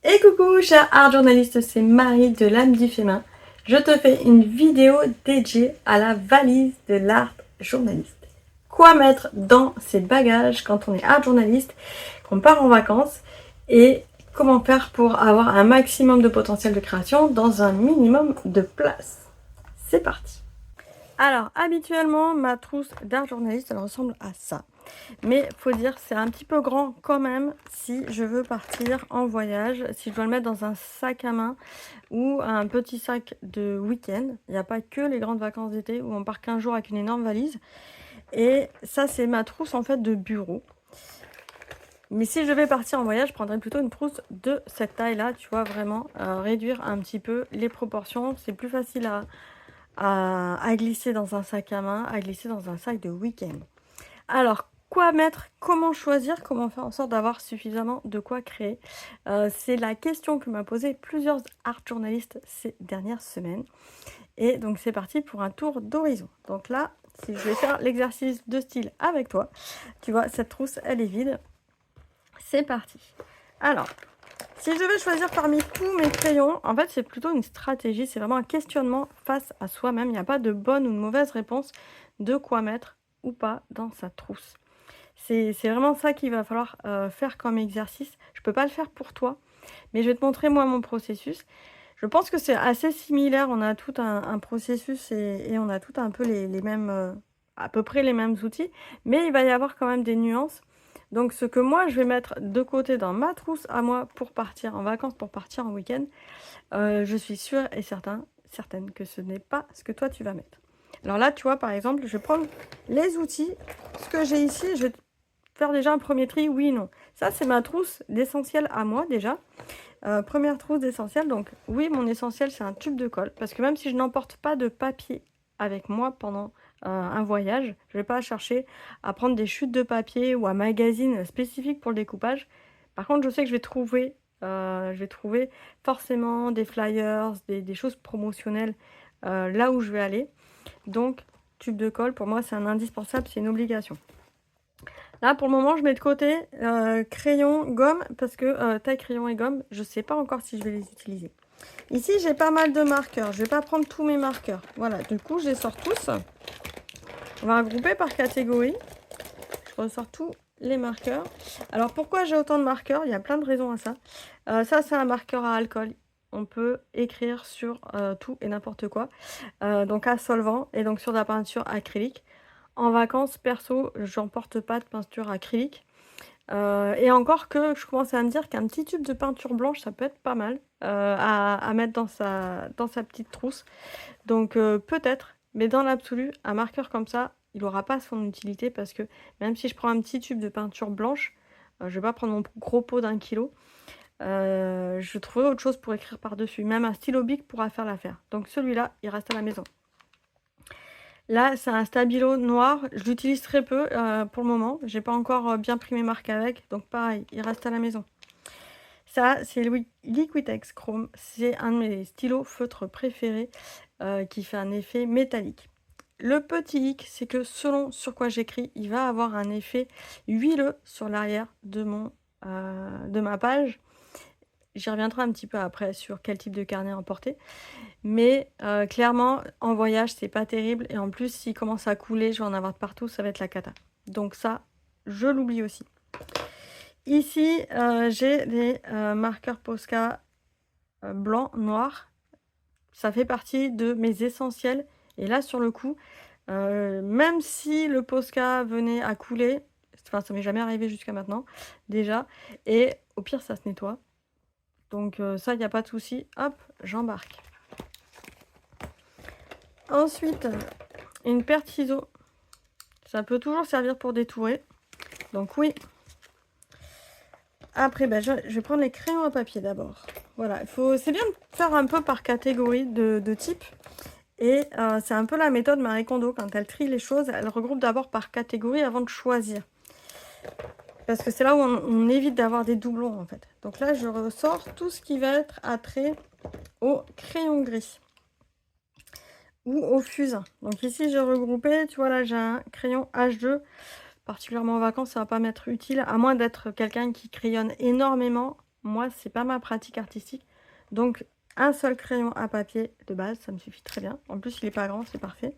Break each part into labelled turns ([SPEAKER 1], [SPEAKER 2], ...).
[SPEAKER 1] Et coucou cher art journaliste, c'est Marie de l'âme du féminin. Je te fais une vidéo dédiée à la valise de l'art journaliste. Quoi mettre dans ses bagages quand on est art journaliste, qu'on part en vacances et comment faire pour avoir un maximum de potentiel de création dans un minimum de place. C'est parti. Alors habituellement ma trousse d'art journaliste elle ressemble à ça. Mais faut dire c'est un petit peu grand quand même si je veux partir en voyage, si je dois le mettre dans un sac à main ou un petit sac de week-end. Il n'y a pas que les grandes vacances d'été où on part 15 jours avec une énorme valise. Et ça c'est ma trousse en fait de bureau. Mais si je vais partir en voyage, je prendrais plutôt une trousse de cette taille-là, tu vois, vraiment réduire un petit peu les proportions. C'est plus facile à glisser dans un sac à main, à glisser dans un sac de week-end. Alors, quoi mettre, comment choisir, comment faire en sorte d'avoir suffisamment de quoi créer c'est la question que m'a posée plusieurs art journalistes ces dernières semaines. Et donc c'est parti pour un tour d'horizon. Donc là, si je vais faire l'exercice de style avec toi, tu vois, cette trousse, elle est vide. C'est parti. Alors, si je vais choisir parmi tous mes crayons, en fait, c'est plutôt une stratégie. C'est vraiment un questionnement face à soi-même. Il n'y a pas de bonne ou de mauvaise réponse de quoi mettre ou pas dans sa trousse. C'est vraiment ça qu'il va falloir faire comme exercice. Je ne peux pas le faire pour toi, mais je vais te montrer moi mon processus. Je pense que c'est assez similaire. On a tout un processus et on a tout un peu les mêmes, à peu près les mêmes outils, mais il va y avoir quand même des nuances. Donc ce que moi je vais mettre de côté dans ma trousse à moi pour partir en vacances, pour partir en week-end, je suis sûre et certaine que ce n'est pas ce que toi tu vas mettre. Alors là, tu vois, par exemple, je vais prendre les outils, ce que j'ai ici, je vais faire déjà un premier tri, oui, non. Ça, c'est ma trousse d'essentiel à moi, déjà. Première trousse d'essentiel, donc oui, mon essentiel, c'est un tube de colle, parce que même si je n'emporte pas de papier avec moi pendant un voyage, je ne vais pas chercher à prendre des chutes de papier ou un magazine spécifique pour le découpage. Par contre, je sais que je vais trouver forcément des flyers, des choses promotionnelles là où je vais aller. Donc, tube de colle, pour moi, c'est un indispensable, c'est une obligation. Là, pour le moment, je mets de côté crayon, gomme, parce que taille crayon et gomme, je ne sais pas encore si je vais les utiliser. Ici, j'ai pas mal de marqueurs. Je ne vais pas prendre tous mes marqueurs. Voilà, du coup, je les sors tous. On va regrouper par catégorie. Je ressors tous les marqueurs. Alors, pourquoi j'ai autant de marqueurs? Il y a plein de raisons à ça. Ça, c'est un marqueur à alcool. On peut écrire sur tout et n'importe quoi. Donc, à solvant et donc sur de la peinture acrylique. En vacances, perso, j'emporte pas de peinture acrylique. Et encore que je commence à me dire qu'un petit tube de peinture blanche, ça peut être pas mal à mettre dans sa petite trousse. Donc peut-être, mais dans l'absolu, un marqueur comme ça, il n'aura pas son utilité parce que même si je prends un petit tube de peinture blanche, je vais pas prendre mon gros pot d'1 kilo. Je trouverai autre chose pour écrire par-dessus. Même un stylo bic pourra faire l'affaire. Donc celui-là, il reste à la maison. Là, c'est un stabilo noir. Je l'utilise très peu pour le moment. J'ai pas encore bien pris mes marques avec. Donc pareil, il reste à la maison. Ça, c'est le Liquitex Chrome. C'est un de mes stylos feutres préférés qui fait un effet métallique. Le petit hic, c'est que selon sur quoi j'écris, il va avoir un effet huileux sur l'arrière de ma page. J'y reviendrai un petit peu après sur quel type de carnet emporter. Mais clairement, en voyage, c'est pas terrible. Et en plus, s'il commence à couler, je vais en avoir de partout, ça va être la cata. Donc ça, je l'oublie aussi. Ici, j'ai des marqueurs Posca blanc, noir. Ça fait partie de mes essentiels. Et là, sur le coup, même si le Posca venait à couler, enfin, ça m'est jamais arrivé jusqu'à maintenant, déjà. Et au pire, ça se nettoie. Donc ça, il n'y a pas de souci. Hop, j'embarque. Ensuite, une paire de ciseaux. Ça peut toujours servir pour détourer. Donc oui. Après, je vais prendre les crayons à papier d'abord. Voilà, c'est bien de faire un peu par catégorie de type. Et c'est un peu la méthode Marie Kondo. Quand elle trie les choses, elle regroupe d'abord par catégorie avant de choisir. Parce que c'est là où on évite d'avoir des doublons en fait. Donc là, je ressors tout ce qui va être attrait au crayon gris. Ou au fusain. Donc ici, j'ai regroupé, tu vois là, j'ai un crayon H2. Particulièrement en vacances, ça va pas m'être utile, à moins d'être quelqu'un qui crayonne énormément. Moi, c'est pas ma pratique artistique. Donc, un seul crayon à papier de base, ça me suffit très bien. En plus, il est pas grand, c'est parfait.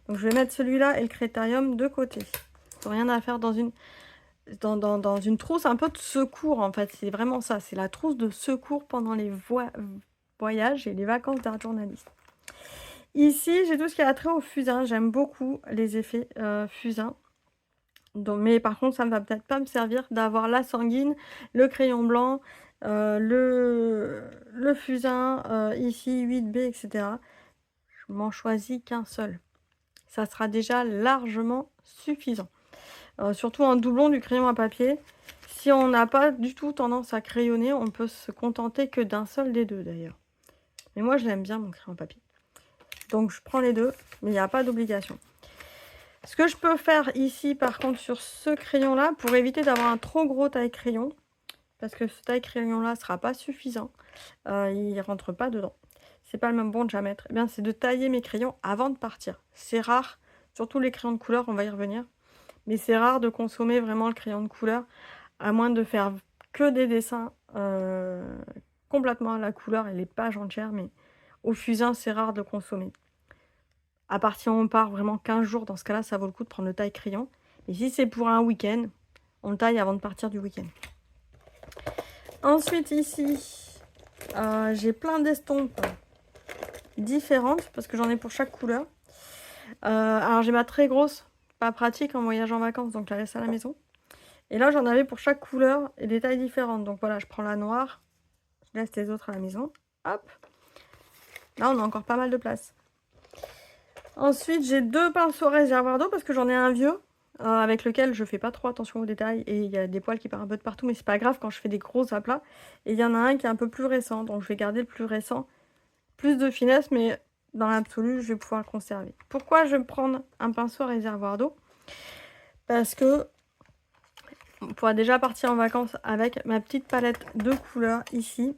[SPEAKER 1] Donc, je vais mettre celui-là et le Crétarium de côté. Rien à faire dans une trousse un peu de secours, en fait. C'est vraiment ça. C'est la trousse de secours pendant les voyages et les vacances d'art journaliste. Ici, j'ai tout ce qui a trait au fusain. J'aime beaucoup les effets fusain. Donc, mais par contre, ça ne va peut-être pas me servir d'avoir la sanguine, le crayon blanc, le fusain, ici 8B, etc. Je m'en choisis qu'un seul. Ça sera déjà largement suffisant. Surtout en doublon du crayon à papier. Si on n'a pas du tout tendance à crayonner, on peut se contenter que d'un seul des deux d'ailleurs. Mais moi, je l'aime bien mon crayon à papier. Donc, je prends les deux, mais il n'y a pas d'obligation. Ce que je peux faire ici, par contre, sur ce crayon-là, pour éviter d'avoir un trop gros taille-crayon, parce que ce taille-crayon-là ne sera pas suffisant, il ne rentre pas dedans. C'est pas le même bon diamètre. Eh bien, c'est de tailler mes crayons avant de partir. C'est rare, surtout les crayons de couleur, on va y revenir. Mais c'est rare de consommer vraiment le crayon de couleur, à moins de faire que des dessins complètement à la couleur et les pages entières. Mais au fusain, c'est rare de consommer. À partir où on part vraiment 15 jours, dans ce cas-là, ça vaut le coup de prendre le taille-crayon. Et si c'est pour un week-end, on le taille avant de partir du week-end. Ensuite, ici, j'ai plein d'estompes différentes, parce que j'en ai pour chaque couleur. Alors, j'ai ma très grosse, pas pratique en voyage en vacances, donc je la laisse à la maison. Et là, j'en avais pour chaque couleur et des tailles différentes. Donc voilà, je prends la noire, je laisse les autres à la maison. Hop. Là, on a encore pas mal de place. Ensuite, j'ai deux pinceaux réservoirs d'eau parce que j'en ai un vieux avec lequel je fais pas trop attention aux détails et il y a des poils qui partent un peu de partout, mais c'est pas grave quand je fais des gros aplats. Et il y en a un qui est un peu plus récent, donc je vais garder le plus récent. Plus de finesse, mais dans l'absolu, je vais pouvoir le conserver. Pourquoi je vais prendre un pinceau réservoir d'eau? Parce que on pourra déjà partir en vacances avec ma petite palette de couleurs ici.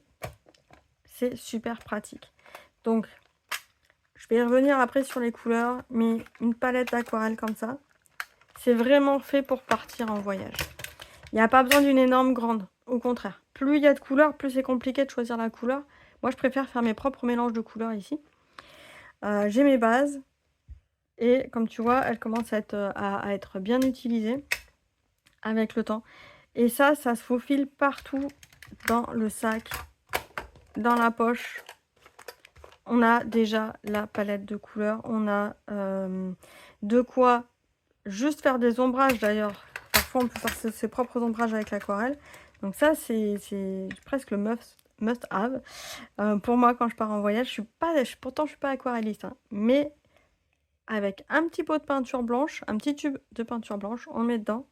[SPEAKER 1] C'est super pratique. Donc, je vais y revenir après sur les couleurs, mais une palette d'aquarelle comme ça, c'est vraiment fait pour partir en voyage. Il n'y a pas besoin d'une énorme grande, au contraire. Plus il y a de couleurs, plus c'est compliqué de choisir la couleur. Moi, je préfère faire mes propres mélanges de couleurs ici. J'ai mes bases, et comme tu vois, elles commencent à être bien utilisées avec le temps. Et ça se faufile partout dans le sac, dans la poche. On a déjà la palette de couleurs. On a de quoi juste faire des ombrages d'ailleurs. Parfois, on peut faire ses propres ombrages avec l'aquarelle. Donc ça, c'est presque le must-have. Pour moi, quand je pars en voyage, pourtant, je suis pas aquarelliste. Hein, mais avec un petit pot de peinture blanche, un petit tube de peinture blanche, on le met dedans.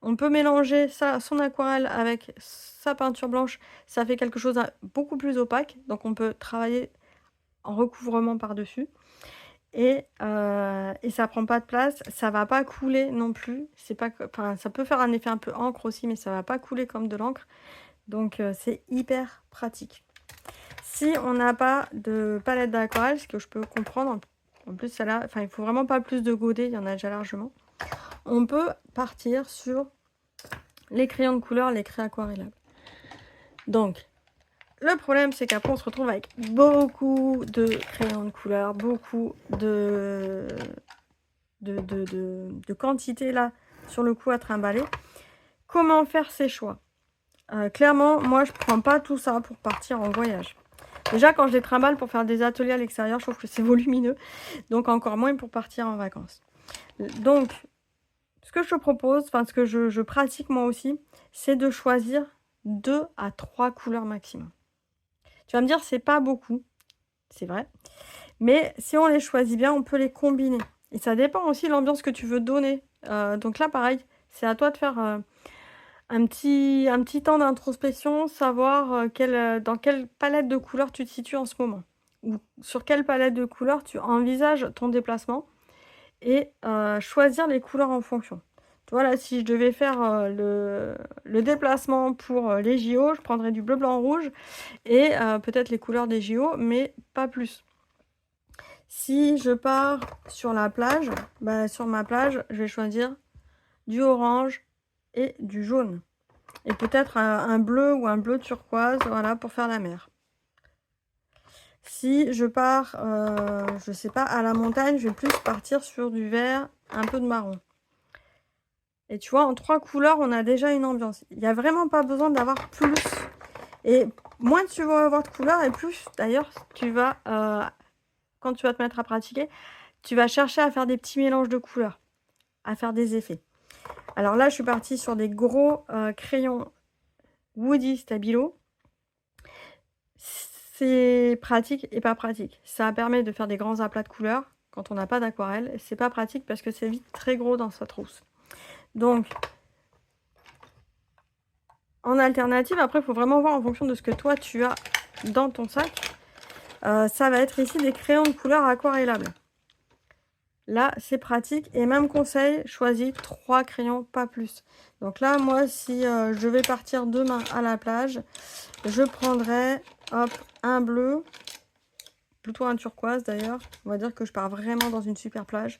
[SPEAKER 1] On peut mélanger son aquarelle avec sa peinture blanche. Ça fait quelque chose de beaucoup plus opaque. Donc, on peut travailler en recouvrement par-dessus. Et ça prend pas de place. Ça va pas couler non plus. Ça peut faire un effet un peu encre aussi, mais ça va pas couler comme de l'encre. Donc, c'est hyper pratique. Si on n'a pas de palette d'aquarelle, ce que je peux comprendre, en plus, celle-là, il faut vraiment pas plus de godets. Il y en a déjà largement. On peut partir sur les crayons de couleur, les crayons aquarellables. Donc, le problème, c'est qu'après, on se retrouve avec beaucoup de crayons de couleur, beaucoup de quantité là, sur le coup à trimballer. Comment faire ces choix? Clairement, moi, je prends pas tout ça pour partir en voyage. Déjà, quand je les trimballe pour faire des ateliers à l'extérieur, je trouve que c'est volumineux. Donc, encore moins pour partir en vacances. Donc, ce que je te propose, ce que je pratique moi aussi, c'est de choisir 2 à 3 couleurs maximum. Tu vas me dire, c'est pas beaucoup, c'est vrai. Mais si on les choisit bien, on peut les combiner. Et ça dépend aussi de l'ambiance que tu veux donner. Donc là, pareil, c'est à toi de faire un petit temps d'introspection, savoir dans quelle palette de couleurs tu te situes en ce moment. Ou sur quelle palette de couleurs tu envisages ton déplacement. Et choisir les couleurs en fonction. Tu vois, là, si je devais faire le déplacement pour les JO, je prendrais du bleu, blanc, rouge et peut-être les couleurs des JO, mais pas plus. Si je pars sur la plage, sur ma plage, je vais choisir du orange et du jaune. Et peut-être un bleu ou un bleu turquoise, voilà, pour faire la mer. Si je pars, je sais pas, à la montagne, je vais plus partir sur du vert, un peu de marron. Et tu vois, en 3 couleurs, on a déjà une ambiance. Il n'y a vraiment pas besoin d'avoir plus. Et moins tu vas avoir de couleurs, et plus, d'ailleurs, tu vas, quand tu vas te mettre à pratiquer, tu vas chercher à faire des petits mélanges de couleurs, à faire des effets. Alors là, je suis partie sur des gros crayons Woody Stabilo. C'est pratique et pas pratique. Ça permet de faire des grands aplats de couleurs quand on n'a pas d'aquarelle. C'est pas pratique parce que c'est vite très gros dans sa trousse. Donc, en alternative, après, il faut vraiment voir en fonction de ce que toi, tu as dans ton sac. Ça va être ici des crayons de couleur aquarellables. Là, c'est pratique. Et même conseil, choisis 3 crayons, pas plus. Donc là, moi, si je vais partir demain à la plage, je prendrai, hop, un bleu, plutôt un turquoise d'ailleurs. On va dire que je pars vraiment dans une super plage.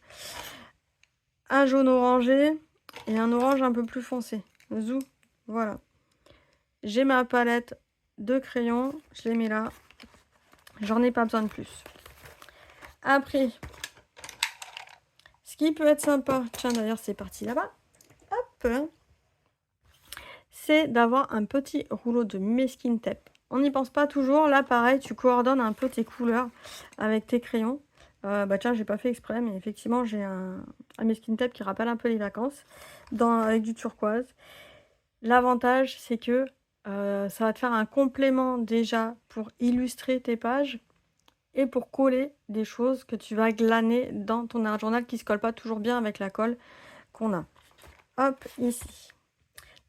[SPEAKER 1] Un jaune orangé et un orange un peu plus foncé. Zou, voilà. J'ai ma palette de crayons, je les mets là. J'en ai pas besoin de plus. Après, ce qui peut être sympa, tiens d'ailleurs c'est parti là-bas, hop, c'est d'avoir un petit rouleau de masking tape. On n'y pense pas toujours, là pareil, tu coordonnes un peu tes couleurs avec tes crayons. Bah tiens, j'ai pas fait exprès, mais effectivement j'ai un masking tape qui rappelle un peu les vacances, avec du turquoise. L'avantage c'est que ça va te faire un complément déjà pour illustrer tes pages et pour coller des choses que tu vas glaner dans ton art journal qui ne se colle pas toujours bien avec la colle qu'on a. Hop, ici.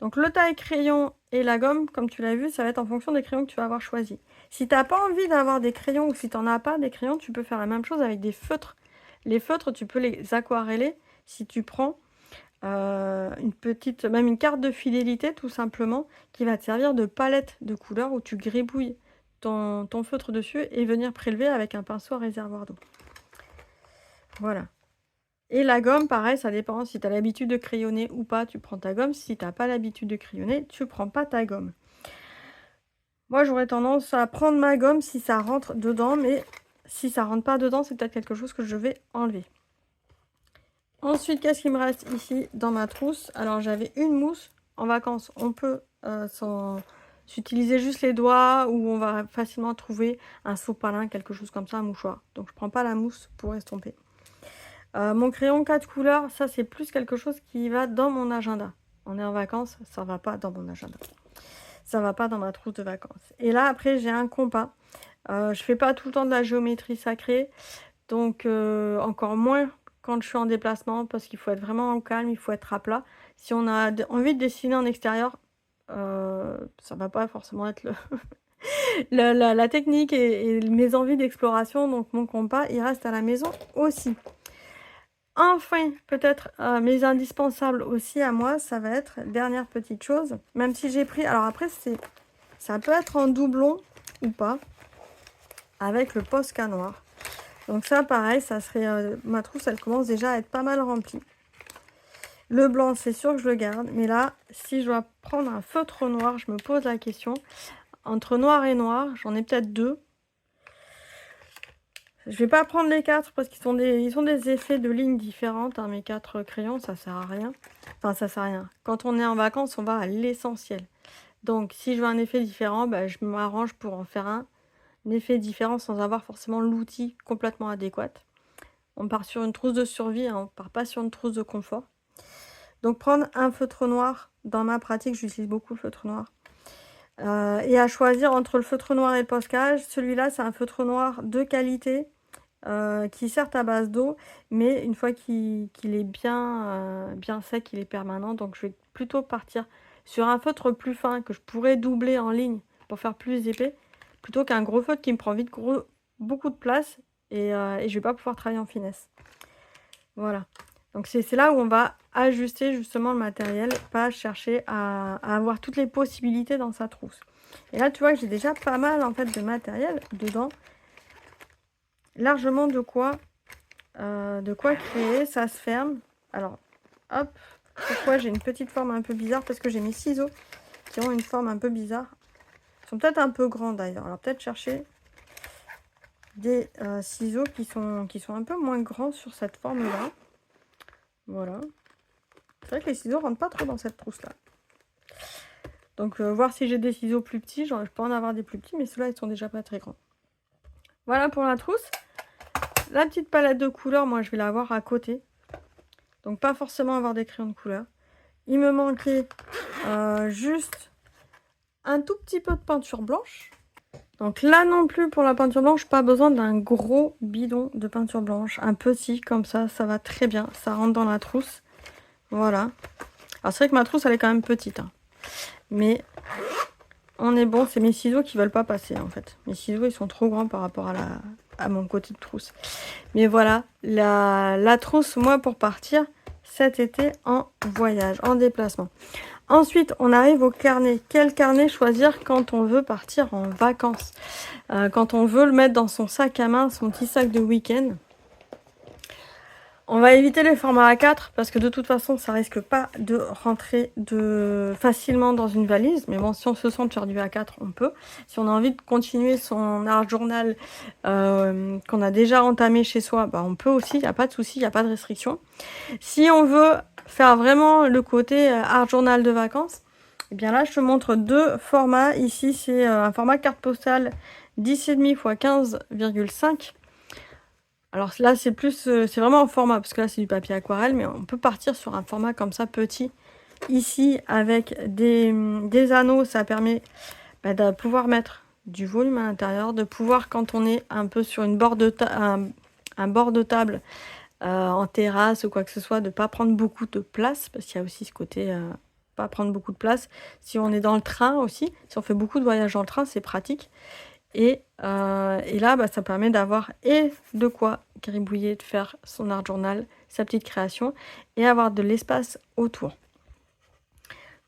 [SPEAKER 1] Donc le taille crayon et la gomme, comme tu l'as vu, ça va être en fonction des crayons que tu vas avoir choisi. Si tu n'as pas envie d'avoir des crayons ou si tu n'en as pas des crayons, tu peux faire la même chose avec des feutres. Les feutres, tu peux les aquareller si tu prends une petite, même une carte de fidélité tout simplement, qui va te servir de palette de couleurs où tu gribouilles ton feutre dessus et venir prélever avec un pinceau à réservoir d'eau. Voilà. Et la gomme, pareil, ça dépend. Si tu as l'habitude de crayonner ou pas, tu prends ta gomme. Si tu n'as pas l'habitude de crayonner, tu prends pas ta gomme. Moi, j'aurais tendance à prendre ma gomme si ça rentre dedans, mais si ça rentre pas dedans, c'est peut-être quelque chose que je vais enlever. Ensuite, qu'est-ce qui me reste ici dans ma trousse? Alors, j'avais une mousse. En vacances, on peut s'utiliser juste les doigts ou on va facilement trouver un sopalin, quelque chose comme ça, un mouchoir. Donc, je prends pas la mousse pour estomper. Mon crayon 4 couleurs, ça, c'est plus quelque chose qui va dans mon agenda. On est en vacances, ça va pas dans mon agenda. Ça va pas dans ma trousse de vacances. Et là, après, j'ai un compas. Je fais pas tout le temps de la géométrie sacrée. Donc, encore moins quand je suis en déplacement parce qu'il faut être vraiment au calme, il faut être à plat. Si on a envie de dessiner en extérieur, ça va pas forcément être la technique et mes envies d'exploration. Donc mon compas, il reste à la maison aussi. Enfin, peut-être mes indispensables aussi à moi, ça va être, dernière petite chose, même si j'ai pris, alors après ça peut être en doublon ou pas, avec le Posca noir. Donc ça, pareil, ça serait ma trousse, elle commence déjà à être pas mal remplie. Le blanc, c'est sûr que je le garde. Mais là, si je dois prendre un feutre noir, je me pose la question. Entre noir et noir, j'en ai peut-être 2. Je vais pas prendre les 4 parce qu'ils sont des effets de lignes différentes. Hein, mes 4 crayons, ça sert à rien. Enfin, ça sert à rien. Quand on est en vacances, on va à l'essentiel. Donc, si je veux un effet différent, bah, je m'arrange pour en faire un effet différent sans avoir forcément l'outil complètement adéquat. On part sur une trousse de survie, hein, on part pas sur une trousse de confort. Donc prendre un feutre noir, dans ma pratique, j'utilise beaucoup le feutre noir. Et à choisir entre le feutre noir et le Posca. Celui-là, c'est un feutre noir de qualité, qui est certes à base d'eau, mais une fois qu'il est bien sec, il est permanent. Donc je vais plutôt partir sur un feutre plus fin que je pourrais doubler en ligne pour faire plus épais, plutôt qu'un gros feutre qui me prend vite beaucoup de place et je vais pas pouvoir travailler en finesse. Voilà. Donc c'est là où on va ajuster justement le matériel, pas chercher à avoir toutes les possibilités dans sa trousse. Et là, tu vois que j'ai déjà pas mal en fait de matériel dedans. Largement de quoi créer. Ça se ferme. Alors, hop. Pourquoi j'ai une petite forme un peu bizarre? Parce que j'ai mes ciseaux qui ont une forme un peu bizarre. Ils sont peut-être un peu grands d'ailleurs. Alors peut-être chercher des ciseaux qui sont un peu moins grands sur cette forme-là. Voilà. C'est vrai que les ciseaux rentrent pas trop dans cette trousse-là. Donc voir si j'ai des ciseaux plus petits. Je peux en avoir des plus petits, mais ceux-là, ils sont déjà pas très grands. Voilà pour la trousse. La petite palette de couleurs, moi, je vais la avoir à côté. Donc pas forcément avoir des crayons de couleur. Il me manquait juste un tout petit peu de peinture blanche. Donc là non plus pour la peinture blanche, pas besoin d'un gros bidon de peinture blanche. Un petit comme ça va très bien. Ça rentre dans la trousse. Voilà. Alors c'est vrai que ma trousse elle est quand même petite. Hein. Mais on est bon, c'est mes ciseaux qui veulent pas passer en fait. Mes ciseaux ils sont trop grands par rapport à mon côté de trousse. Mais voilà, la trousse moi pour partir cet été en voyage, en déplacement. Ensuite, on arrive au carnet. Quel carnet choisir quand on veut partir en vacances? Quand on veut le mettre dans son sac à main, son petit sac de week-end. On va éviter les formats A4 parce que de toute façon, ça risque pas de rentrer facilement dans une valise. Mais bon, si on se sent de faire du A4, on peut. Si on a envie de continuer son art journal qu'on a déjà entamé chez soi, bah on peut aussi, il n'y a pas de souci, il n'y a pas de restriction. Si on veut faire vraiment le côté art journal de vacances, et bien là je te montre deux formats. Ici c'est un format carte postale 10,5 x 15,5. Alors là c'est plus, c'est vraiment un format parce que là c'est du papier aquarelle, mais on peut partir sur un format comme ça petit. Ici avec des anneaux, ça permet de pouvoir mettre du volume à l'intérieur, de pouvoir quand on est un peu sur une bord de un bord de table, en terrasse ou quoi que ce soit, de ne pas prendre beaucoup de place, parce qu'il y a aussi ce côté pas prendre beaucoup de place. Si on est dans le train aussi, si on fait beaucoup de voyages dans le train, c'est pratique. Et là, ça permet d'avoir et de quoi gribouiller, de faire son art journal, sa petite création, et avoir de l'espace autour.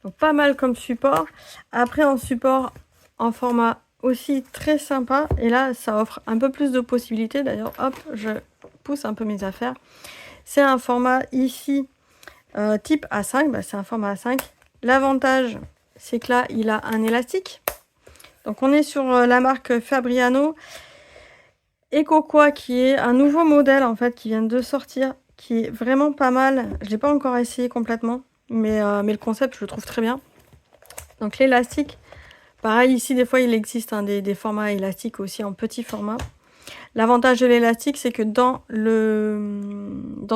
[SPEAKER 1] Donc pas mal comme support. Après en support, en format aussi très sympa, et là ça offre un peu plus de possibilités. D'ailleurs, hop, je pousse un peu mes affaires. C'est un format ici type A5, c'est un format A5. L'avantage, c'est que là, il a un élastique. Donc on est sur la marque Fabriano EcoQua, qui est un nouveau modèle en fait qui vient de sortir, qui est vraiment pas mal. Je l'ai pas encore essayé complètement, mais le concept, je le trouve très bien. Donc l'élastique, pareil ici, des fois il existe des formats élastiques aussi en petit format. L'avantage de l'élastique, c'est que dans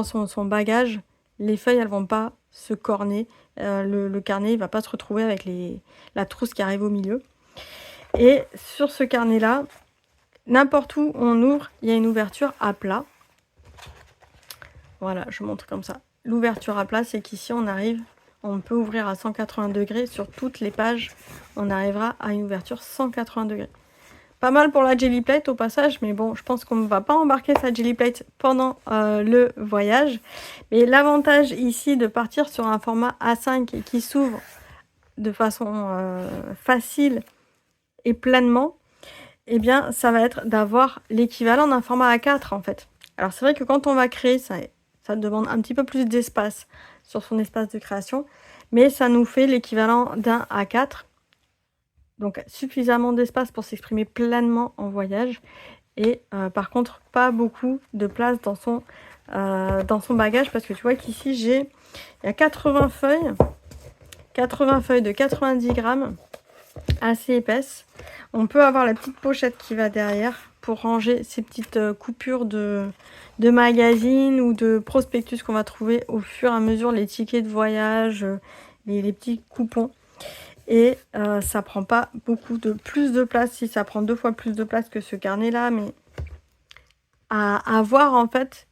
[SPEAKER 1] son bagage, les feuilles, elles vont pas se corner. Le carnet, il va pas se retrouver avec la trousse qui arrive au milieu. Et sur ce carnet-là, n'importe où on ouvre, il y a une ouverture à plat. Voilà, je montre comme ça. L'ouverture à plat, c'est qu'ici, on peut ouvrir à 180 degrés. Sur toutes les pages, on arrivera à une ouverture 180 degrés. Pas mal pour la jelly plate au passage, mais bon, je pense qu'on ne va pas embarquer sa jelly plate pendant le voyage. Mais l'avantage ici de partir sur un format A5 qui s'ouvre de façon facile et pleinement, eh bien, ça va être d'avoir l'équivalent d'un format A4 en fait. Alors c'est vrai que quand on va créer, ça demande un petit peu plus d'espace sur son espace de création, mais ça nous fait l'équivalent d'un A4. Donc suffisamment d'espace pour s'exprimer pleinement en voyage. Et par contre, pas beaucoup de place dans son bagage. Parce que tu vois qu'ici, il y a 80 feuilles. 80 feuilles de 90 grammes. Assez épaisses. On peut avoir la petite pochette qui va derrière pour ranger ces petites coupures de magazines ou de prospectus qu'on va trouver au fur et à mesure. Les tickets de voyage, les petits coupons. Et ça prend pas beaucoup plus de place. Si ça prend 2 fois plus de place que ce carnet là, mais à avoir en fait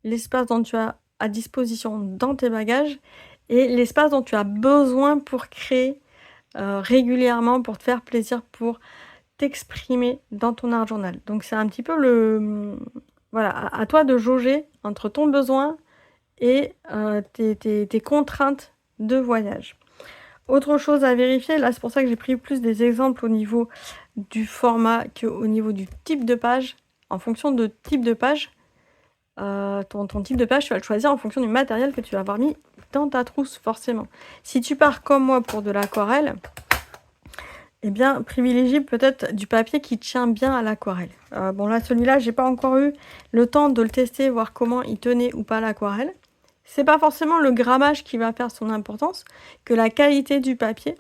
[SPEAKER 1] l'espace dont tu as à disposition dans tes bagages et l'espace dont tu as besoin pour créer régulièrement, pour te faire plaisir, pour t'exprimer dans ton art journal. Donc c'est un petit peu voilà, à toi de jauger entre ton besoin et tes contraintes de voyage. Autre chose à vérifier, là c'est pour ça que j'ai pris plus des exemples au niveau du format qu'au niveau du type de page. En fonction de type de page, ton type de page, tu vas le choisir en fonction du matériel que tu vas avoir mis dans ta trousse forcément. Si tu pars comme moi pour de l'aquarelle, eh bien, privilégie peut-être du papier qui tient bien à l'aquarelle. Bon là, celui-là, j'ai pas encore eu le temps de le tester, voir comment il tenait ou pas l'aquarelle. C'est pas forcément le grammage qui va faire son importance, que la qualité du papier.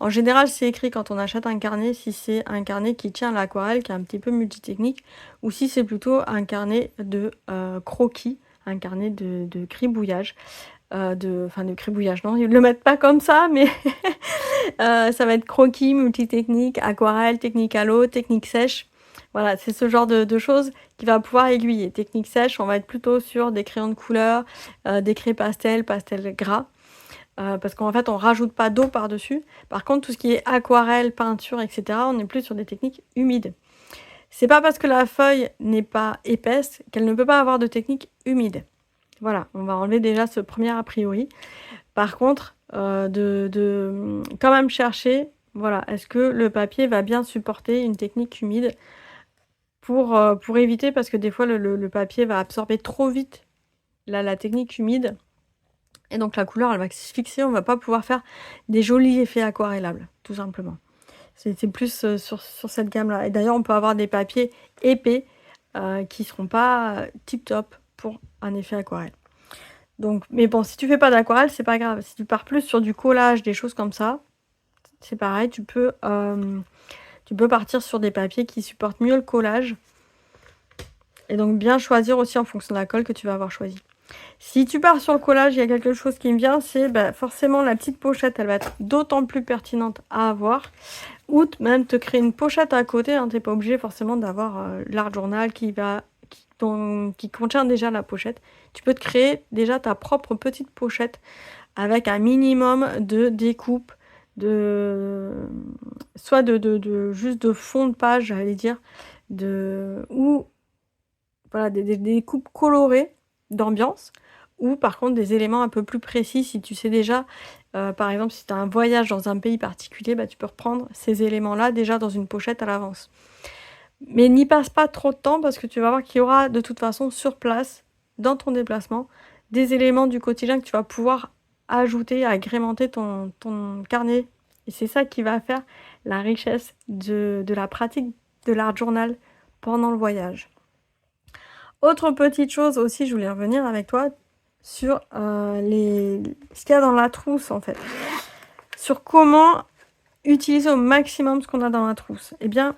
[SPEAKER 1] En général, c'est écrit quand on achète un carnet, si c'est un carnet qui tient à l'aquarelle, qui est un petit peu multitechnique, ou si c'est plutôt un carnet de croquis, un carnet de cribouillage. De cribouillage, non, ils ne le mettent pas comme ça, mais ça va être croquis, multitechnique, aquarelle, technique à l'eau, technique sèche. Voilà, c'est ce genre de choses qui va pouvoir aiguiller. Technique sèche, on va être plutôt sur des crayons de couleur, des craies pastel gras. Parce qu'en fait, on rajoute pas d'eau par-dessus. Par contre, tout ce qui est aquarelle, peinture, etc., on est plus sur des techniques humides. C'est pas parce que la feuille n'est pas épaisse qu'elle ne peut pas avoir de technique humide. Voilà, on va enlever déjà ce premier a priori. Par contre, de quand même chercher, voilà, est-ce que le papier va bien supporter une technique humide pour éviter, parce que des fois le papier va absorber trop vite la technique humide. Et donc la couleur, elle va se fixer, on va pas pouvoir faire des jolis effets aquarellables, tout simplement. C'est plus sur cette gamme-là. Et d'ailleurs, on peut avoir des papiers épais qui seront pas tip-top pour un effet aquarelle. Donc, mais bon, si tu fais pas d'aquarelle, c'est pas grave. Si tu pars plus sur du collage, des choses comme ça, c'est pareil, tu peux partir sur des papiers qui supportent mieux le collage. Et donc bien choisir aussi en fonction de la colle que tu vas avoir choisi. Si tu pars sur le collage, il y a quelque chose qui me vient, c'est forcément la petite pochette, elle va être d'autant plus pertinente à avoir. Ou même te créer une pochette à côté, hein, tu n'es pas obligé forcément d'avoir l'art journal qui contient déjà la pochette. Tu peux te créer déjà ta propre petite pochette avec un minimum de découpe, soit juste de fond de page, j'allais dire, ou voilà, des découpes colorées d'ambiance, ou par contre des éléments un peu plus précis. Si tu sais déjà, par exemple, si tu as un voyage dans un pays particulier, tu peux reprendre ces éléments-là déjà dans une pochette à l'avance. Mais n'y passe pas trop de temps parce que tu vas voir qu'il y aura de toute façon sur place, dans ton déplacement, des éléments du quotidien que tu vas pouvoir ajouter, agrémenter ton carnet. Et c'est ça qui va faire la richesse de la pratique de l'art journal pendant le voyage. Autre petite chose aussi, je voulais revenir avec toi sur ce qu'il y a dans la trousse en fait. Sur comment utiliser au maximum ce qu'on a dans la trousse. Eh bien,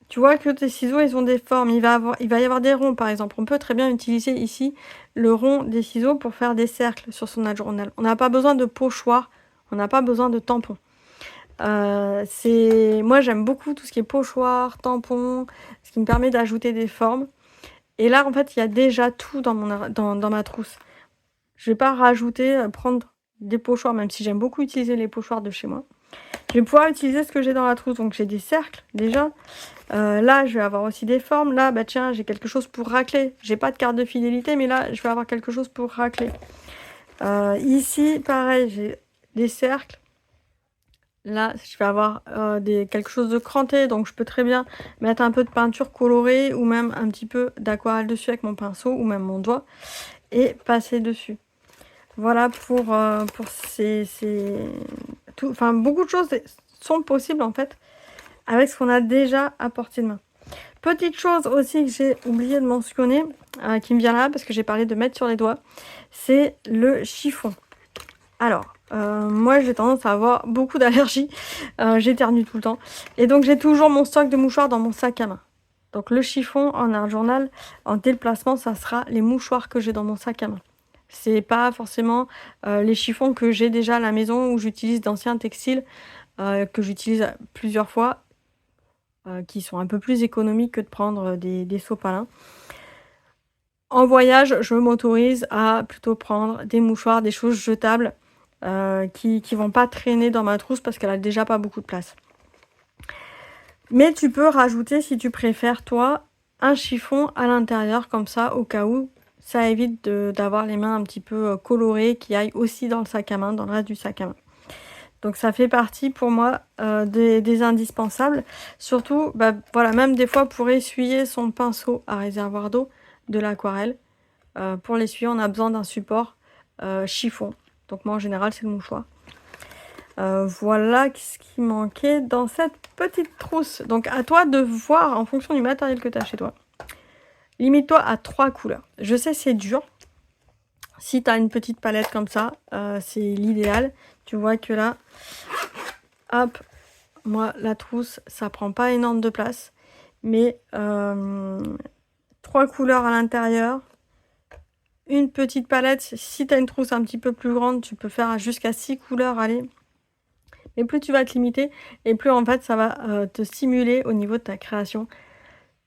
[SPEAKER 1] tu vois que tes ciseaux, ils ont des formes. Il va y avoir des ronds, par exemple. On peut très bien utiliser ici le rond des ciseaux pour faire des cercles sur son art journal. On n'a pas besoin de pochoir, on n'a pas besoin de tampons. Moi, j'aime beaucoup tout ce qui est pochoir, tampon, ce qui me permet d'ajouter des formes. Et là, en fait, il y a déjà tout dans ma trousse. Je vais pas rajouter, prendre des pochoirs, même si j'aime beaucoup utiliser les pochoirs de chez moi. Je vais pouvoir utiliser ce que j'ai dans la trousse. Donc, j'ai des cercles, déjà. Là, je vais avoir aussi des formes. Là, tiens, j'ai quelque chose pour racler. J'ai pas de carte de fidélité, mais là, je vais avoir quelque chose pour racler. Ici, pareil, j'ai des cercles. Là, je vais avoir quelque chose de cranté, donc je peux très bien mettre un peu de peinture colorée ou même un petit peu d'aquarelle dessus avec mon pinceau ou même mon doigt et passer dessus. Voilà pour beaucoup de choses sont possibles en fait avec ce qu'on a déjà à portée de main. Petite chose aussi que j'ai oublié de mentionner, qui me vient là parce que j'ai parlé de mettre sur les doigts, c'est le chiffon. Alors, moi j'ai tendance à avoir beaucoup d'allergies, j'éternue tout le temps, et donc j'ai toujours mon stock de mouchoirs dans mon sac à main. Donc le chiffon en art journal, en déplacement, ça sera les mouchoirs que j'ai dans mon sac à main. C'est pas forcément les chiffons que j'ai déjà à la maison où j'utilise d'anciens textiles, que j'utilise plusieurs fois, qui sont un peu plus économiques que de prendre des sopalins. En voyage, je m'autorise à plutôt prendre des mouchoirs, des choses jetables, qui vont pas traîner dans ma trousse parce qu'elle a déjà pas beaucoup de place. Mais tu peux rajouter, si tu préfères toi, un chiffon à l'intérieur comme ça au cas où. Ça évite d'avoir les mains un petit peu colorées qui aillent aussi dans le sac à main, dans le reste du sac à main. Donc ça fait partie pour moi des indispensables. Surtout, voilà, même des fois pour essuyer son pinceau à réservoir d'eau de l'aquarelle. Pour l'essuyer, on a besoin d'un support chiffon. Donc moi en général c'est le mouchoir. Voilà ce qui manquait dans cette petite trousse. Donc à toi de voir en fonction du matériel que tu as chez toi. Limite-toi à 3 couleurs. Je sais c'est dur. Si tu as une petite palette comme ça, c'est l'idéal. Tu vois que là, hop, moi la trousse, ça prend pas énorme de place. Mais 3 couleurs à l'intérieur. Une petite palette. Si tu as une trousse un petit peu plus grande, tu peux faire jusqu'à 6 couleurs, allez. Mais plus tu vas te limiter et plus en fait ça va te stimuler au niveau de ta création.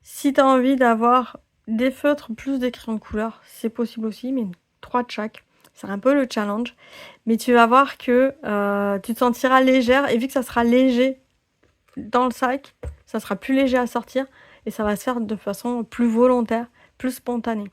[SPEAKER 1] Si tu as envie d'avoir des feutres plus des crayons de couleur, c'est possible aussi, mais 3 de chaque. C'est un peu le challenge. Mais tu vas voir que tu te sentiras légère et vu que ça sera léger dans le sac, ça sera plus léger à sortir et ça va se faire de façon plus volontaire, plus spontanée.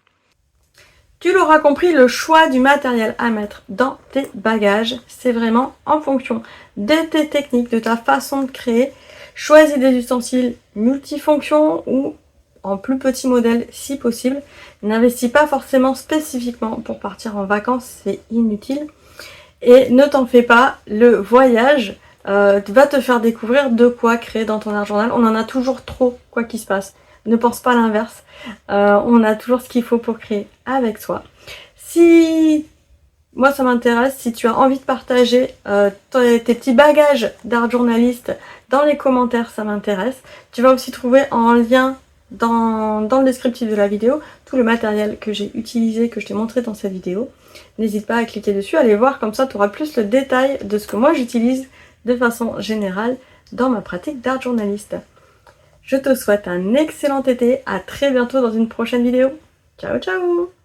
[SPEAKER 1] Tu l'auras compris, le choix du matériel à mettre dans tes bagages, c'est vraiment en fonction de tes techniques, de ta façon de créer. Choisis des ustensiles multifonctions ou en plus petit modèle si possible. N'investis pas forcément spécifiquement pour partir en vacances, c'est inutile. Et ne t'en fais pas, le voyage va te faire découvrir de quoi créer dans ton art journal. On en a toujours trop, quoi qu'il se passe. Ne pense pas l'inverse. On a toujours ce qu'il faut pour créer avec soi. Si moi ça m'intéresse, si tu as envie de partager tes petits bagages d'art journaliste dans les commentaires, ça m'intéresse. Tu vas aussi trouver en lien dans le descriptif de la vidéo tout le matériel que j'ai utilisé, que je t'ai montré dans cette vidéo. N'hésite pas à cliquer dessus, à aller voir, comme ça tu auras plus le détail de ce que moi j'utilise de façon générale dans ma pratique d'art journaliste. Je te souhaite un excellent été, à très bientôt dans une prochaine vidéo. Ciao ciao!